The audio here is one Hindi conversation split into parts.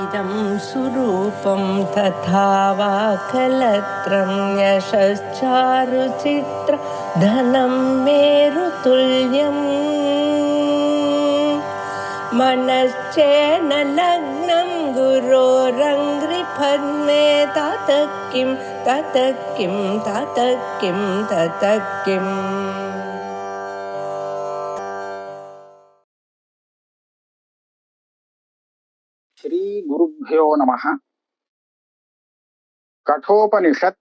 इदं सुरूपं तथा वा कलत्रं यशश्चारुचित्र धनं मेरुतुल्यम् मनश्चेन लग्नं गुरोरङ्घ्रिपद्मे ततः किं ततः किं ततः किं ततः किम्। श्री गुरुभ्यो नमः। कठोपनिषत्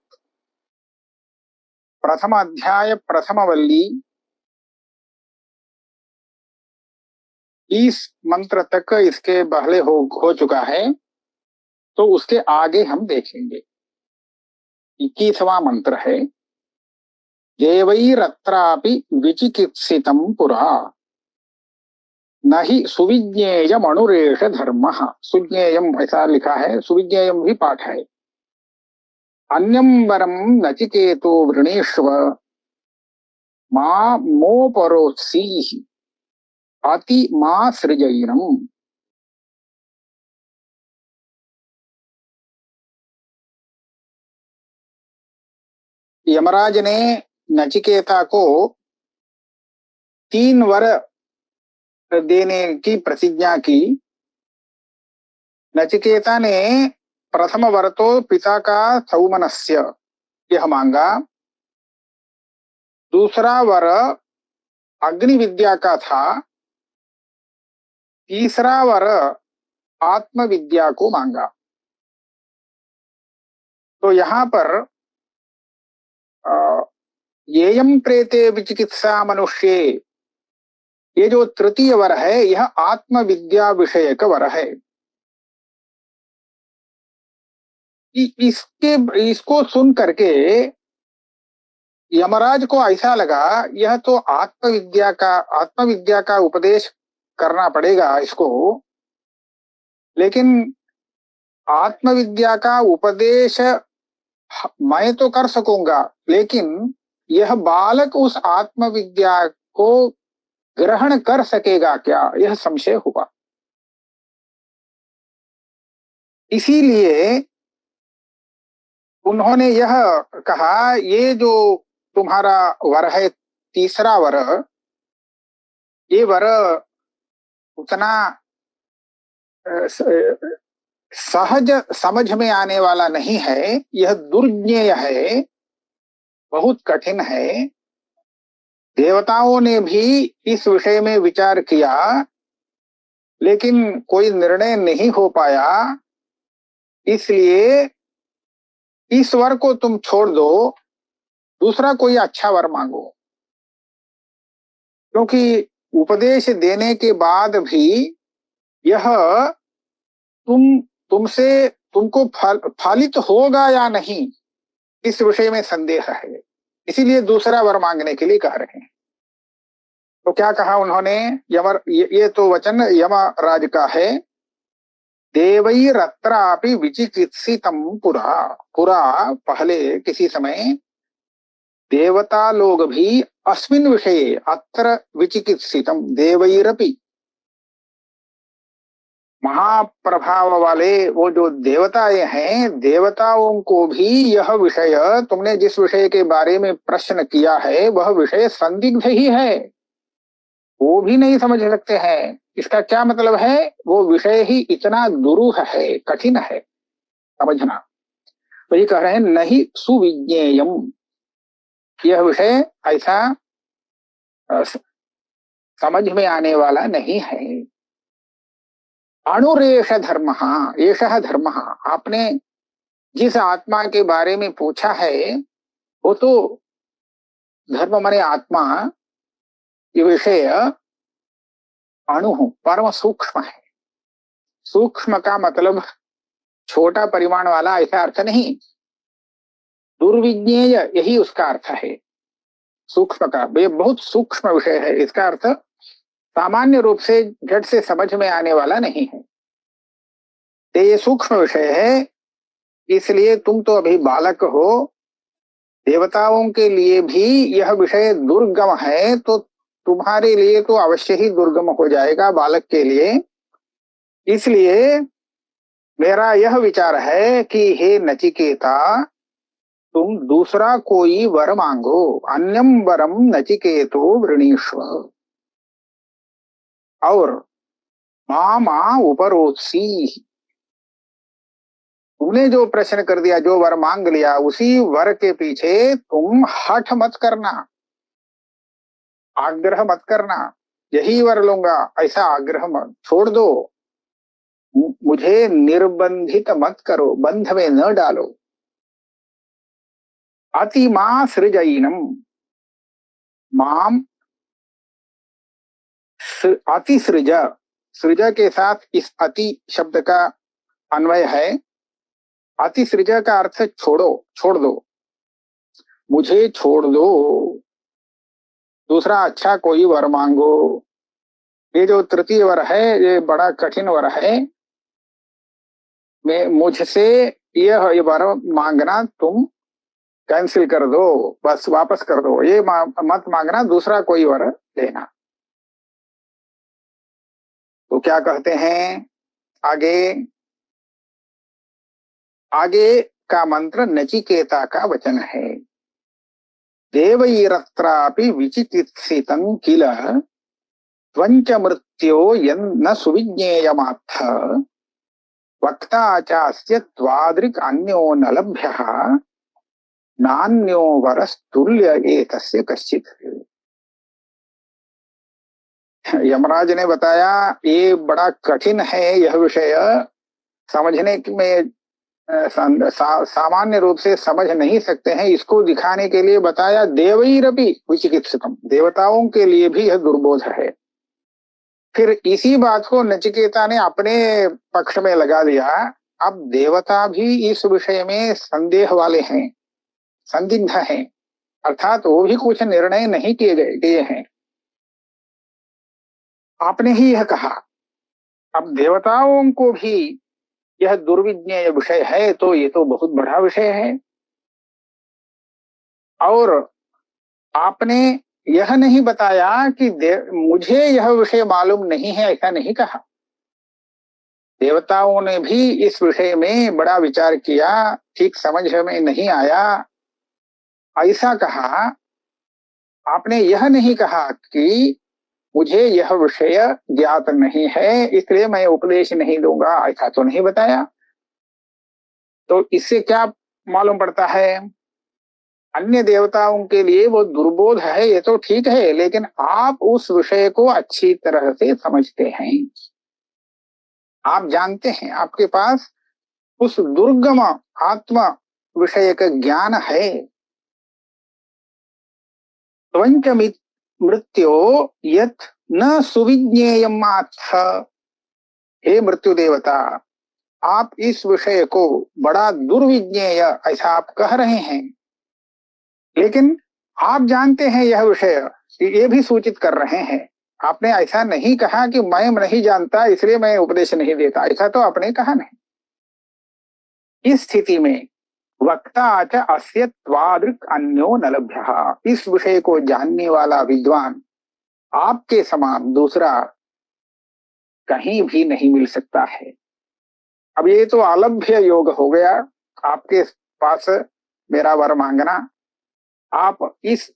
प्रथम अध्याय प्रथम वल्ली 20 मंत्र तक इसके पहले हो चुका है, तो उसके आगे हम देखेंगे। 21वां मंत्र है देवैरत्रापि विचिकित्सितं पुरा न हि सुविज्ञेयम् अणुरेष धर्मः। सुज्ञेयम् ऐसा लिखा है, सुविज्ञेयम् भी पाठ है। अन्यं वरं नचिकेतो वृणीष्व मा मोपरोत्सीः अति मा सृजैनम्। यमराज ने नचिकेता को 3 वर देने की प्रतिज्ञा की। नचिकेता ने प्रथम वर तो पिता का सौमनस्य यह मांगा, दूसरा वर अग्नि विद्या का था, तीसरा वर आत्मविद्या को मांगा। तो यहाँ पर येयम प्रेते विचिकित्सा मनुष्ये, ये जो तृतीय वर है यह आत्मविद्या विषयक वर है। इसको सुन करके यमराज को ऐसा लगा यह तो आत्मविद्या का उपदेश करना पड़ेगा इसको, लेकिन आत्मविद्या का उपदेश मैं तो कर सकूंगा, लेकिन यह बालक उस आत्मविद्या को ग्रहण कर सकेगा क्या, यह संशय हुआ। इसीलिए उन्होंने यह कहा, ये जो तुम्हारा वर है तीसरा वर, ये वर उतना सहज समझ में आने वाला नहीं है, यह दुर्ज्ञेय है, बहुत कठिन है। देवताओं ने भी इस विषय में विचार किया, लेकिन कोई निर्णय नहीं हो पाया। इसलिए इस वर को तुम छोड़ दो, दूसरा कोई अच्छा वर मांगो, क्योंकि उपदेश देने के बाद भी यह तुमको फलित होगा या नहीं, इस विषय में संदेह है। इसीलिए दूसरा वर मांगने के लिए कह रहे हैं। तो क्या कहा उन्होंने, ये तो वचन यमराज का है। देवैरत्रापि विचिकित्सितं पुरा पहले किसी समय देवता लोग भी अस्मिन् विषये अत्र विचिकित्सितं देवैरपि, महाप्रभाव वाले वो जो देवताएं हैं, देवताओं को भी यह विषय, तुमने जिस विषय के बारे में प्रश्न किया है वह विषय संदिग्ध ही है, वो भी नहीं समझ सकते हैं। इसका क्या मतलब है, वो विषय ही इतना दुरूह है, कठिन है समझना। वही कह रहे हैं नहीं सुविज्ञेयम, यह विषय ऐसा समझ में आने वाला नहीं है। अणुरेष धर्म, एषः धर्म, आपने जिस आत्मा के बारे में पूछा है वो तो धर्म माने आत्मा, ये विषय अणु परम सूक्ष्म है। सूक्ष्म का मतलब छोटा परिमाण वाला ऐसा अर्थ नहीं, दुर्विज्ञेय यही उसका अर्थ है। सूक्ष्म का बहुत सूक्ष्म विषय है, इसका अर्थ सामान्य रूप से झट से समझ में आने वाला नहीं है। तो ये सूक्ष्म विषय है, इसलिए तुम तो अभी बालक हो, देवताओं के लिए भी यह विषय दुर्गम है, तो तुम्हारे लिए तो अवश्य ही दुर्गम हो जाएगा बालक के लिए। इसलिए मेरा यह विचार है कि हे नचिकेता, तुम दूसरा कोई वर मांगो। अन्यम वरम नचिकेतो वृणीष्व। और माँ माँ उपरोत्सी, तुमने जो प्रश्न कर दिया, जो वर मांग लिया, उसी वर के पीछे तुम हठ मत करना, आग्रह मत करना। यही वर लूंगा ऐसा आग्रह मत, छोड़ दो। मुझे निर्बंधित मत करो, बंध में न डालो। अति मां सृजयिनम, माम अति सृज, सृज के साथ इस अति शब्द का अन्वय है। अति सृज का अर्थ छोड़ो, छोड़ दो, मुझे छोड़ दो। दूसरा अच्छा कोई वर मांगो। ये जो तृतीय वर है ये बड़ा कठिन वर है। मैं मुझसे ये वर मांगना तुम कैंसिल कर दो, बस वापस कर दो। ये मत मांगना, दूसरा कोई वर लेना। तो क्या कहते हैं आगे? आगे का मंत्र नचिकेता का वचन है। देवैरत्रापि विचिकित्सितं किल त्वञ्च मृत्यो यन्न सुविज्ञेयमात्थ वक्ता चास्य त्वादृक् अन्यो न लभ्यः नान्यो वरस्तुल्य एतस्य कश्चित्। यमराज ने बताया ये बड़ा कठिन है, यह विषय समझने में सामान्य रूप से समझ नहीं सकते हैं। इसको दिखाने के लिए बताया देवैरपि विचिकित्सितम्, देवताओं के लिए भी यह दुर्बोध है। फिर इसी बात को नचिकेता ने अपने पक्ष में लगा दिया। अब देवता भी इस विषय में संदेह वाले हैं, संदिग्ध हैं, अर्थात वो भी कुछ निर्णय नहीं किए हैं। आपने ही यह कहा, अब देवताओं को भी यह दुर्विज्ञेय विषय है तो ये तो बहुत बड़ा विषय है। और आपने यह नहीं बताया कि मुझे यह विषय मालूम नहीं है, ऐसा नहीं कहा। देवताओं ने भी इस विषय में बड़ा विचार किया, ठीक समझ में नहीं आया, ऐसा कहा। आपने यह नहीं कहा कि मुझे यह विषय ज्ञात नहीं है इसलिए मैं उपदेश नहीं दूंगा, ऐसा तो नहीं बताया। तो इससे क्या मालूम पड़ता है? अन्य देवताओं के लिए वो दुर्बोध है, ये तो ठीक है, लेकिन आप उस विषय को अच्छी तरह से समझते हैं, आप जानते हैं, आपके पास उस दुर्गम आत्म विषय का ज्ञान है। त्वंच मृत्यो यत् न सुविज्ञेयम् आत्थ। हे मृत्यु देवता, आप इस विषय को बड़ा दुर्विज्ञेय ऐसा आप कह रहे हैं, लेकिन आप जानते हैं यह विषय, ये भी सूचित कर रहे हैं। आपने ऐसा नहीं कहा कि मैं नहीं जानता इसलिए मैं उपदेश नहीं देता, ऐसा तो आपने कहा नहीं। इस स्थिति में वक्ता च अस्य त्वादृक् अन्यो न लभ्यः, इस विषय को जानने वाला विद्वान आपके समान दूसरा कहीं भी नहीं मिल सकता है। अब ये तो अलभ्य योग हो गया, आपके पास मेरा वर मांगना। आप इस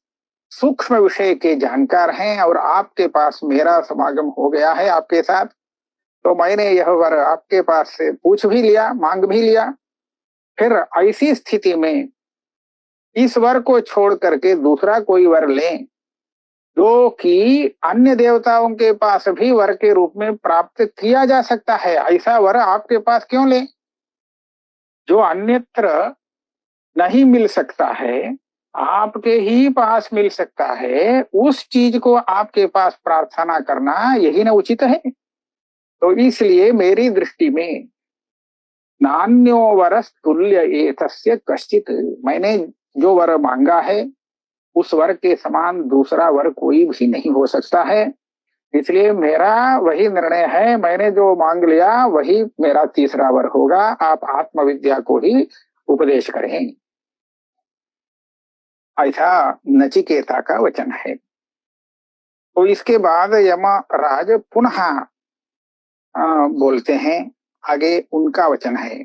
सूक्ष्म विषय के जानकार हैं और आपके पास मेरा समागम हो गया है आपके साथ, तो मैंने यह वर आपके पास से पूछ भी लिया, मांग भी लिया। फिर ऐसी स्थिति में इस वर को छोड़ करके दूसरा कोई वर लें जो कि अन्य देवताओं के पास भी वर के रूप में प्राप्त किया जा सकता है, ऐसा वर आपके पास क्यों लें? जो अन्यत्र नहीं मिल सकता है, आपके ही पास मिल सकता है, उस चीज को आपके पास प्रार्थना करना यही ना उचित है। तो इसलिए मेरी दृष्टि में नान्यो वरस तुल्य एतस्य कश्चित, मैंने जो वर मांगा है उस वर के समान दूसरा वर कोई भी नहीं हो सकता है। इसलिए मेरा वही निर्णय है, मैंने जो मांग लिया वही मेरा तीसरा वर होगा। आप आत्मविद्या को ही उपदेश करें, ऐसा नचिकेता का वचन है। तो इसके बाद यमराज पुनः बोलते हैं, आगे उनका वचन है,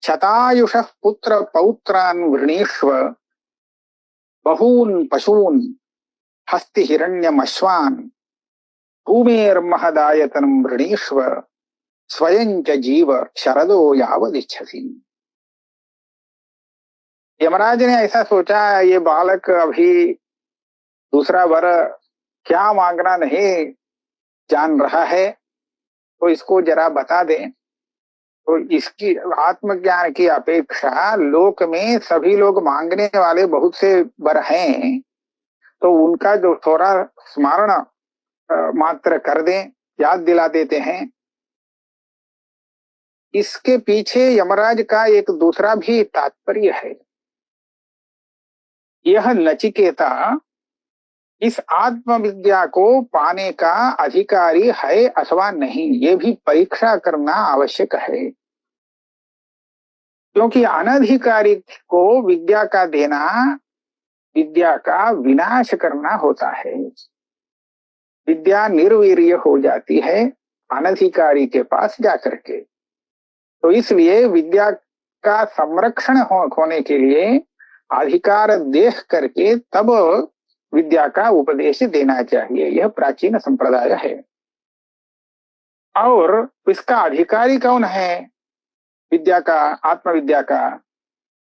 शतायुषः पुत्र पौत्रान् वृणीष्व बहून् पशून् हस्ति हिरण्यमश्वान् भूमेर्महदायतनं वृणीष्व स्वयं च जीव शरदो यावदिच्छसि। यमराज ने ऐसा सोचा, ये बालक अभी दूसरा वर क्या मांगना नहीं जान रहा है, तो इसको जरा बता दें। तो इसकी आत्मज्ञान की अपेक्षा लोक में सभी लोग मांगने वाले बहुत से वर हैं, तो उनका जो थोड़ा स्मरण मात्र कर दें, याद दिला देते हैं। इसके पीछे यमराज का एक दूसरा भी तात्पर्य है। यह नचिकेता इस आत्मविद्या को पाने का अधिकारी है अथवा नहीं, ये भी परीक्षा करना आवश्यक है। क्योंकि अनधिकारी को विद्या का देना विद्या का विनाश करना होता है। विद्या निर्वीर्य हो जाती है अनधिकारी के पास जाकर के। तो इसलिए विद्या का संरक्षण होने के लिए अधिकार देख करके तब विद्या का उपदेश देना चाहिए। यह प्राचीन संप्रदाय है। और इसका अधिकारी कौन है विद्या का, आत्मविद्या का?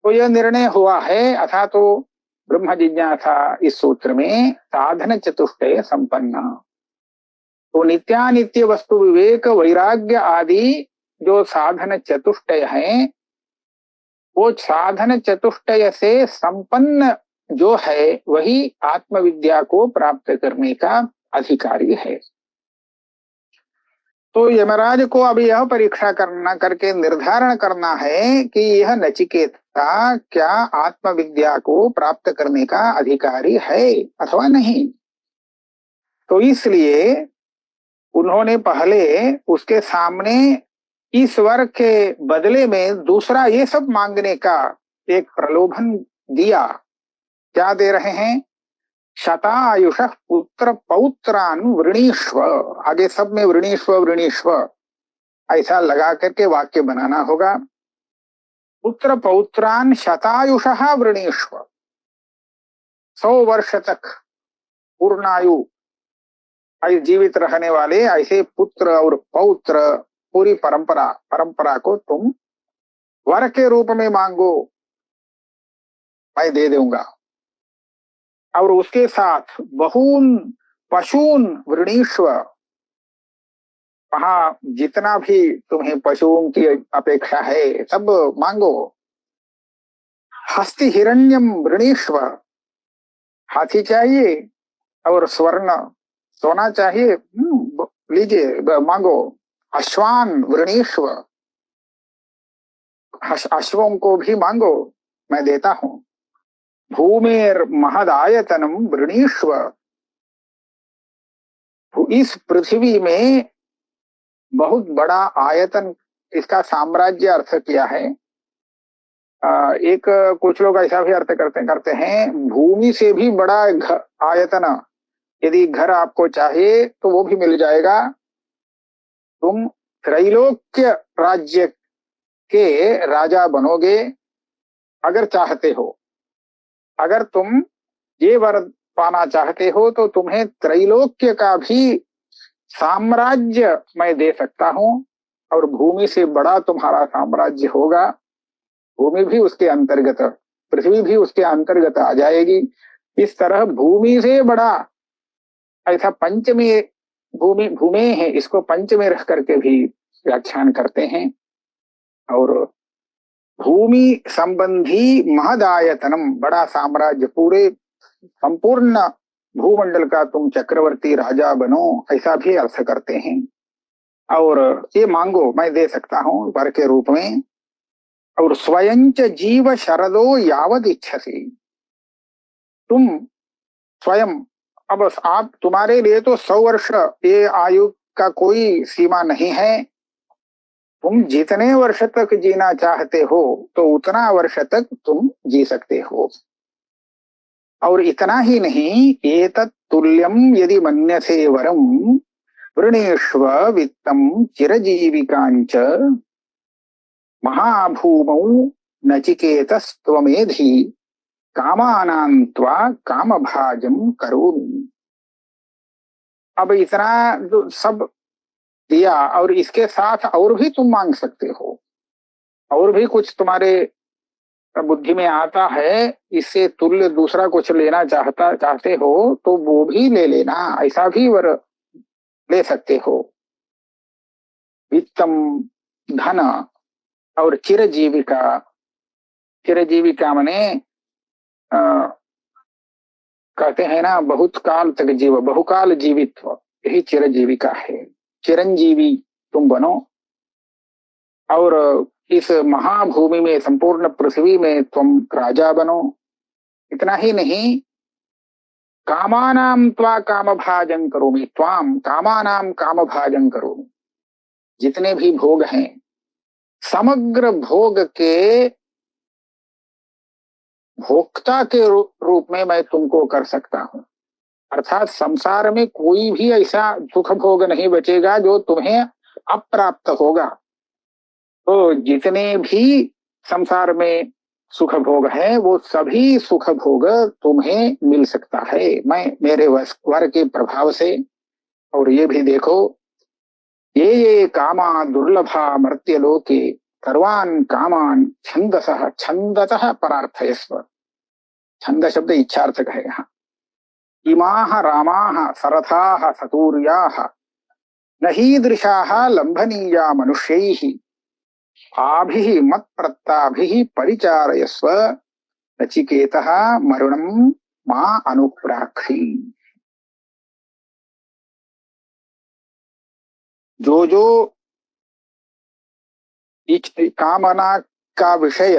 तो यह निर्णय हुआ है अथा तो ब्रह्म जिज्ञासा इस सूत्र में साधन चतुष्टय संपन्न। तो नित्यानित्य वस्तु विवेक वैराग्य आदि जो साधन चतुष्टय हैं, वो साधन चतुष्टय से संपन्न जो है वही आत्मविद्या को प्राप्त करने का अधिकारी है। तो यमराज को अभी यह परीक्षा करके निर्धारण करना है कि यह नचिकेता क्या आत्मविद्या को प्राप्त करने का अधिकारी है अथवा नहीं। तो इसलिए उन्होंने पहले उसके सामने ईश्वर के बदले में दूसरा ये सब मांगने का एक प्रलोभन दिया। क्या दे रहे हैं? शतायुषः पुत्र पौत्रान् वृणीष्व। आगे सब में वृणीष्व वृणीष्व ऐसा लगा करके वाक्य बनाना होगा। पुत्र पौत्रान् शतायुषः वृणीष्व, 100 वर्ष तक पूर्णायु जीवित रहने वाले ऐसे पुत्र और पौत्र, पूरी परंपरा को तुम वर के रूप में मांगो, मैं दे दूंगा। और उसके साथ बहून पशून वृणीष्व, वहां जितना भी तुम्हें पशुओं की अपेक्षा है सब मांगो। हस्ति हिरण्यम वृणीष्व, हाथी चाहिए और स्वर्ण सोना चाहिए, लीजिए मांगो। अश्वान वृणीष्व, अश्वों को भी मांगो, मैं देता हूं। भूमेर महदायतनम वृणीष्व, इस पृथ्वी में बहुत बड़ा आयतन, इसका साम्राज्य अर्थ किया है। एक कुछ लोग ऐसा भी अर्थ करते हैं भूमि से भी बड़ा आयतन, यदि घर आपको चाहिए तो वो भी मिल जाएगा। तुम त्रैलोक्य राज्य के राजा बनोगे अगर चाहते हो। अगर तुम ये वर पाना चाहते हो तो तुम्हें त्रैलोक्य का भी साम्राज्य मैं दे सकता हूं, और भूमि से बड़ा तुम्हारा साम्राज्य होगा। भूमि भी उसके अंतर्गत, पृथ्वी भी उसके अंतर्गत आ जाएगी। इस तरह भूमि से बड़ा, ऐसा पंचमी भूमि है, इसको पंच में रख करके भी व्याख्यान करते हैं। और भूमि संबंधी महदायतनम, बड़ा साम्राज्य, पूरे संपूर्ण भूमंडल का तुम चक्रवर्ती राजा बनो, ऐसा भी अर्थ करते हैं। और ये मांगो, मैं दे सकता हूं वर के रूप में। और स्वयं च जीव शरदो यावद इच्छसि, तुम स्वयं, अब आप, तुम्हारे लिए तो 100 वर्ष ये आयु का कोई सीमा नहीं है। तुम जितने वर्ष तक जीना चाहते हो तो उतना वर्ष तक तुम जी सकते हो। और इतना ही नहीं, एतत् तुल्यम यदि मन्यसे वरम वृणेष्व वित्तं चिरजीविकाञ्च महाभूमौ नचिकेतस्त्वमेधि कामानां त्वा कामभाजं करोमि। अब इतना जो सब दिया और इसके साथ और भी तुम मांग सकते हो, और भी कुछ तुम्हारे बुद्धि में आता है, इससे तुल्य दूसरा कुछ लेना चाहते हो तो वो भी ले लेना, ऐसा भी वर ले सकते हो। वित्तम, धन, और चिरजीविका। चिरजीविका माने कहते हैं ना, बहुत काल तक जीव, बहुकाल जीवित्व, यही चिरजीविका है। चिरंजीवी तुम बनो और इस महाभूमि में, संपूर्ण पृथ्वी में तुम राजा बनो। इतना ही नहीं, कामानाम त्वा काम भाजन करोमि, त्वाम कामानाम काम भाजन करोमि। जितने भी भोग हैं, समग्र भोग के भोक्ता के रूप में मैं तुमको कर सकता हूं। अर्थात संसार में कोई भी ऐसा सुख भोग नहीं बचेगा जो तुम्हें अप्राप्त होगा। तो जितने भी संसार में सुख भोग है वो सभी सुख भोग तुम्हें मिल सकता है, मैं मेरे वर के प्रभाव से। और ये भी देखो, ये कामा दुर्लभा मर्त्य लोके सर्वान् कामान छंदसः छंदतः परार्थयस्व। छंद शब्द इच्छार्थक है यहाँ। इमाः रामाः सरथाः सतूर्याः नहीदृशाः लंभनीया मनुष्यैः आभिः मत्प्रत्ताभिः परिचारयस्व नचिकेतः मरणं मा अनुप्राक्षी। जो जो कामना का विषय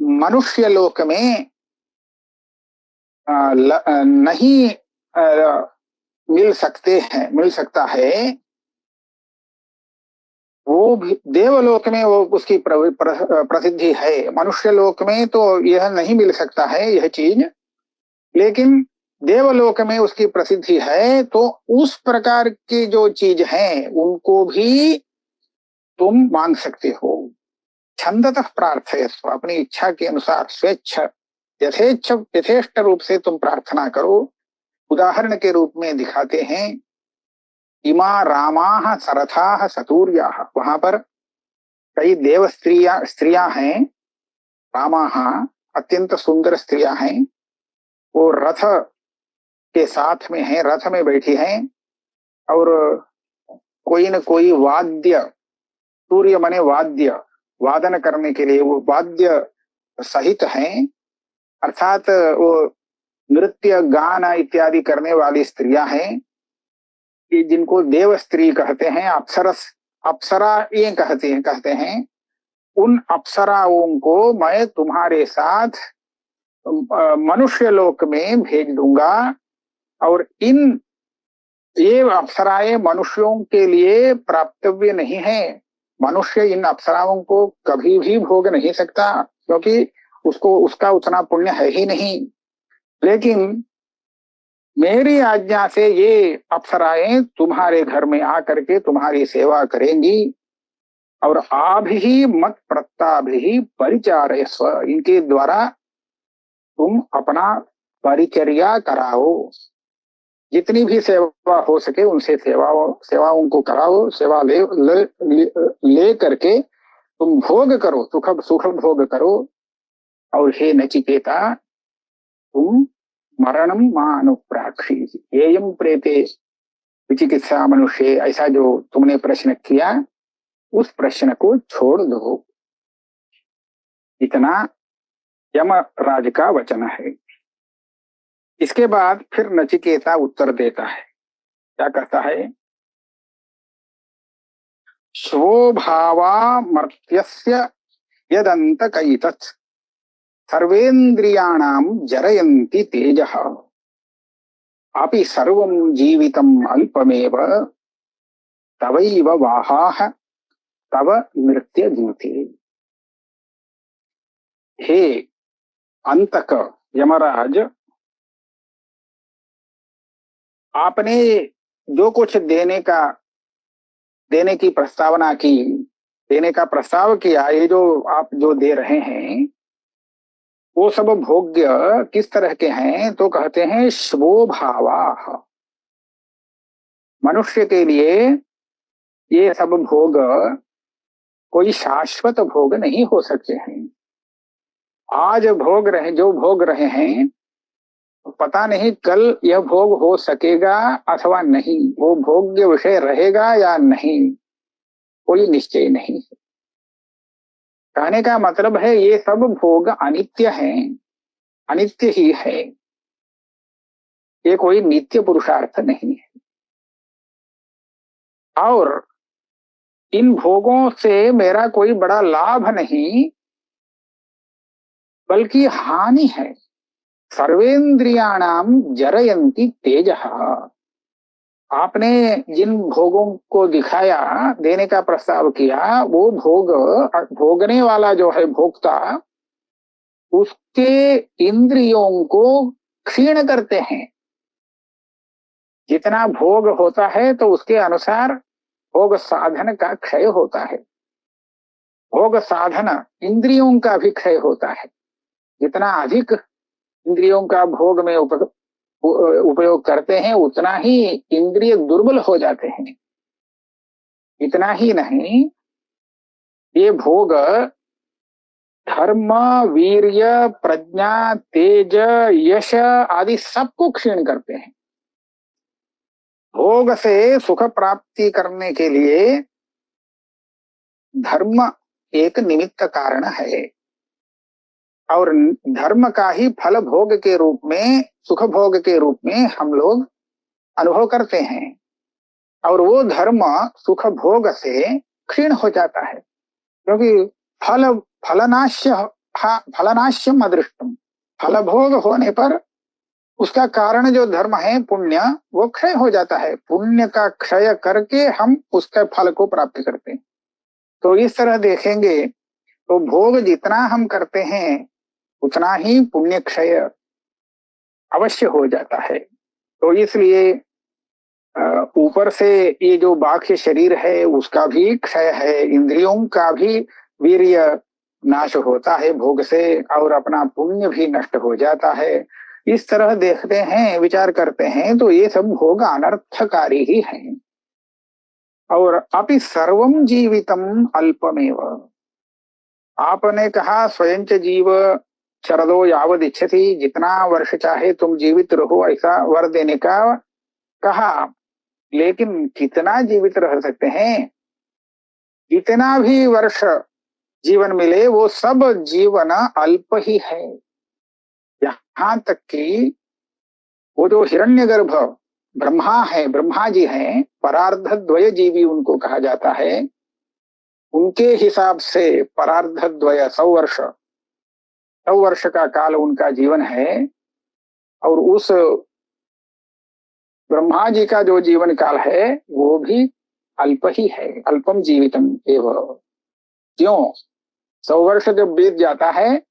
मनुष्य लोक में नहीं मिल सकता है, वो भी देवलोक में वो उसकी प्रसिद्धि है। मनुष्य लोक में तो यह नहीं मिल सकता है यह चीज, लेकिन देवलोक में उसकी प्रसिद्धि है। तो उस प्रकार की जो चीज है उनको भी तुम मांग सकते हो। छंदतः प्रार्थयस्व, अपनी इच्छा के अनुसार स्वेच्छ यथेष्ट रूप से तुम प्रार्थना करो। उदाहरण के रूप में दिखाते हैं, इमा रामाः सरथाः सतूर्याः। वहां पर कई देव स्त्रियां हैं। रामाः अत्यंत सुंदर स्त्रियां हैं, वो रथ के साथ में हैं, रथ में बैठी हैं, और कोई न कोई वाद्य, सूर्य माने वाद्य, वादन करने के लिए वो वाद्य सहित हैं। अर्थात वो नृत्य गान इत्यादि करने वाली स्त्रियां हैं, कि जिनको देव स्त्री कहते हैं, अप्सरा ये कहते हैं। उन अप्सराओं को मैं तुम्हारे साथ मनुष्य लोक में भेज दूंगा, और ये अप्सराएं मनुष्यों के लिए प्राप्तव्य नहीं है। मनुष्य इन अप्सराओं को कभी भी भोग नहीं सकता, क्योंकि उसका उतना पुण्य है ही नहीं। लेकिन मेरी आज्ञा से ये अप्सराएं तुम्हारे घर में आकर के तुम्हारी सेवा करेंगी, और आभिः मत प्रत्ताभिः परिचारयस्व, इनके द्वारा तुम अपना परिचर्या कराओ। जितनी भी सेवा हो सके उनसे सेवाओं को कराओ। सेवा ले करके तुम भोग करो, सुख भोग करो। और हे नचिकेता, तुम मरणम मां अनुप्राक्षी येयम प्रेते विचिकित्सा मनुष्य, ऐसा जो तुमने प्रश्न किया उस प्रश्न को छोड़ दो। इतना यमराज का वचन है। इसके बाद फिर नचिकेता उत्तर देता है, क्या कहता है? स्वभावामर्त्यस्य यदन्तकैतत् सर्वेन्द्रियाणां जरयन्ति तेजः अपि सर्वं जीवितम् अल्पमेव तवैव वाहाः तव नृत्य गीते। हे अंतक यमराज, आपने जो कुछ देने की प्रस्तावना की, देने का प्रस्ताव किया, ये जो आप जो दे रहे हैं वो सब भोग्य किस तरह के हैं? तो कहते हैं स्वभावा। मनुष्य के लिए ये सब भोग कोई शाश्वत भोग नहीं हो सकते हैं। आज जो भोग रहे हैं, पता नहीं कल यह भोग हो सकेगा अथवा नहीं, वो भोग्य विषय रहेगा या नहीं, कोई निश्चय नहीं। कहने का मतलब है ये सब भोग अनित्य हैं, अनित्य ही है, ये कोई नित्य पुरुषार्थ नहीं है। और इन भोगों से मेरा कोई बड़ा लाभ नहीं बल्कि हानि है। सर्वेंद्रियाणाम जरयंती तेजः। आपने जिन भोगों को दिखाया, देने का प्रस्ताव किया, वो भोगने वाला जो है भोक्ता, उसके इंद्रियों को क्षीण करते हैं। जितना भोग होता है तो उसके अनुसार भोग साधन का क्षय होता है। भोग साधन इंद्रियों का भी क्षय होता है। जितना अधिक इंद्रियों का भोग में उपयोग करते हैं उतना ही इंद्रिय दुर्बल हो जाते हैं। इतना ही नहीं, ये भोग धर्म, वीर्य, प्रज्ञा, तेज, यश आदि सबको क्षीण करते हैं। भोग से सुख प्राप्ति करने के लिए धर्म एक निमित्त कारण है, और धर्म का ही फल भोग के रूप में, सुख भोग के रूप में हम लोग अनुभव करते हैं। और वो धर्म सुख भोग से क्षीण हो जाता है, क्योंकि फलनाश्यम अदृष्टम। फल भोग होने पर उसका कारण जो धर्म है पुण्य, वो क्षय हो जाता है। पुण्य का क्षय करके हम उसके फल को प्राप्त करते हैं। तो इस तरह देखेंगे तो भोग जितना हम करते हैं उतना ही पुण्य क्षय अवश्य हो जाता है। तो इसलिए ऊपर से ये जो बाह्य शरीर है उसका भी क्षय है, इंद्रियों का भी वीर्य नाश होता है भोग से, और अपना पुण्य भी नष्ट हो जाता है। इस तरह देखते हैं, विचार करते हैं तो ये सब भोग अनर्थकारी ही हैं। और अपि सर्वम जीवितम अल्पमेव। आपने कहा स्वयं च जीव शरदो यावद इच्छति, जितना वर्ष चाहे तुम जीवित रहो, ऐसा वर देने का कहा। लेकिन कितना जीवित रह सकते हैं? जितना भी वर्ष जीवन मिले वो सब जीवन अल्प ही है। यहां तक कि वो जो हिरण्यगर्भ ब्रह्मा है, ब्रह्मा जी हैं, परार्ध द्वय जीवी उनको कहा जाता है। उनके हिसाब से परार्ध द्वय 100 वर्ष का काल उनका जीवन है, और उस ब्रह्मा जी का जो जीवन काल है वो भी अल्प ही है। अल्पम जीवितम एवं। क्यों? 100 वर्ष जब बीत जाता है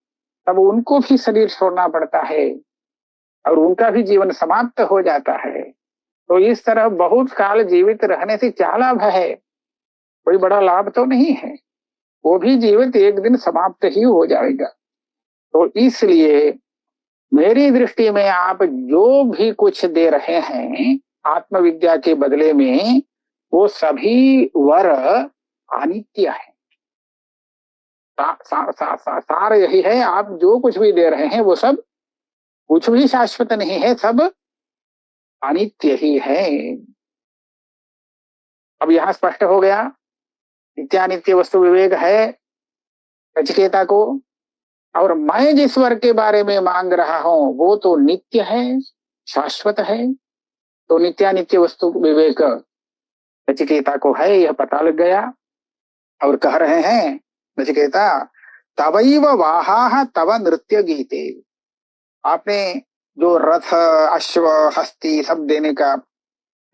तब उनको भी शरीर छोड़ना पड़ता है और उनका भी जीवन समाप्त हो जाता है। तो इस तरह बहुत काल जीवित रहने से क्या लाभ है? कोई बड़ा लाभ तो नहीं है। वो भी जीवित एक दिन समाप्त ही हो जाएगा। तो इसलिए मेरी दृष्टि में आप जो भी कुछ दे रहे हैं आत्मविद्या के बदले में, वो सभी वर अनित्य है। सार यही है, आप जो कुछ भी दे रहे हैं वो सब कुछ भी शाश्वत नहीं है, सब अनित्य ही है। अब यहां स्पष्ट हो गया, नित्यानित्य वस्तु विवेक है नचिकेता को, और मैं जिस वर के बारे में मांग रहा हूं वो तो नित्य है, शाश्वत है। तो नित्यानित्य वस्तु विवेक नचिकेता को है, यह पता लग गया। और कह रहे हैं नचिकेता, तवैव वाहा तव नृत्य गीते। आपने जो रथ, अश्व, हस्ती सब देने का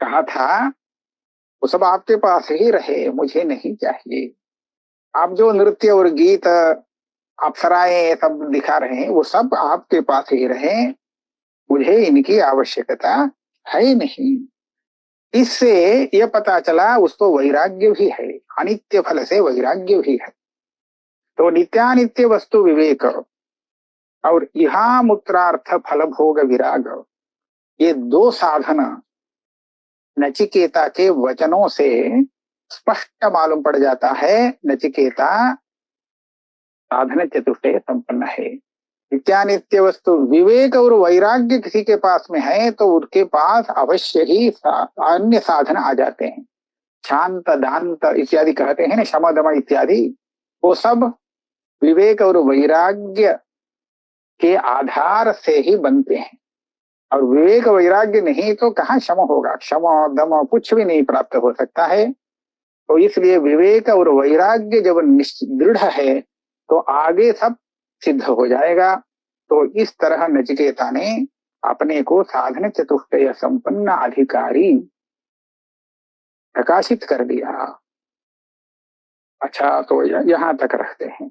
कहा था वो सब आपके पास ही रहे, मुझे नहीं चाहिए। आप जो नृत्य और गीत, अप्सराएं सब दिखा रहे हैं वो सब आपके पास ही रहे, मुझे इनकी आवश्यकता है ही नहीं। इससे यह पता चला उसको वैराग्य भी है, अनित्य फल से वैराग्य भी है। तो नित्यानित्य वस्तु विवेक और इहा मूत्रार्थ फल भोग विराग, ये दो साधन नचिकेता के वचनों से स्पष्ट मालूम पड़ जाता है। नचिकेता साधन चतुष्टय संपन्न है। नित्यानित्य वस्तु विवेक और वैराग्य किसी के पास में है तो उनके पास अवश्य ही अन्य साधन आ जाते हैं। शांत दांत इत्यादि कहते हैं ना, शम दम इत्यादि, वो सब विवेक और वैराग्य के आधार से ही बनते हैं। और विवेक वैराग्य नहीं तो कहाँ शम होगा, शम दम कुछ भी नहीं प्राप्त हो सकता है। तो इसलिए विवेक और वैराग्य जब दृढ़ है तो आगे सब सिद्ध हो जाएगा। तो इस तरह नचिकेता ने अपने को साधन चतुष्टय संपन्न अधिकारी प्रकाशित कर दिया। अच्छा, तो यहां तक रखते हैं।